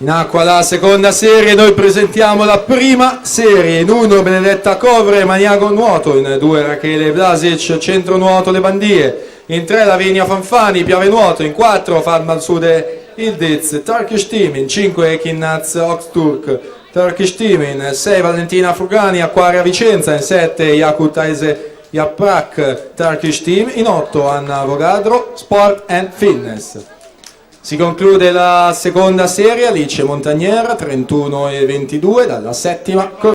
In acqua la seconda serie, noi presentiamo la prima serie. In 1 Benedetta Covre, Maniago Nuoto, in 2 Rachele Vlasic, Centro Nuoto Le Bandie, in 3 Lavinia Fanfani, Piave Nuoto, in 4 Fatmal Sude Ildiz, Turkish Team, in 5 Kinnaz Oxturk, Turkish Team, in 6 Valentina Frugani, Acquaria Vicenza, in 7 Yakut Aise Yaprak, Turkish Team, in 8 Anna Vogadro, Sport and Fitness. Si conclude la seconda serie, Alice Montagnera 31 e 22 dalla settima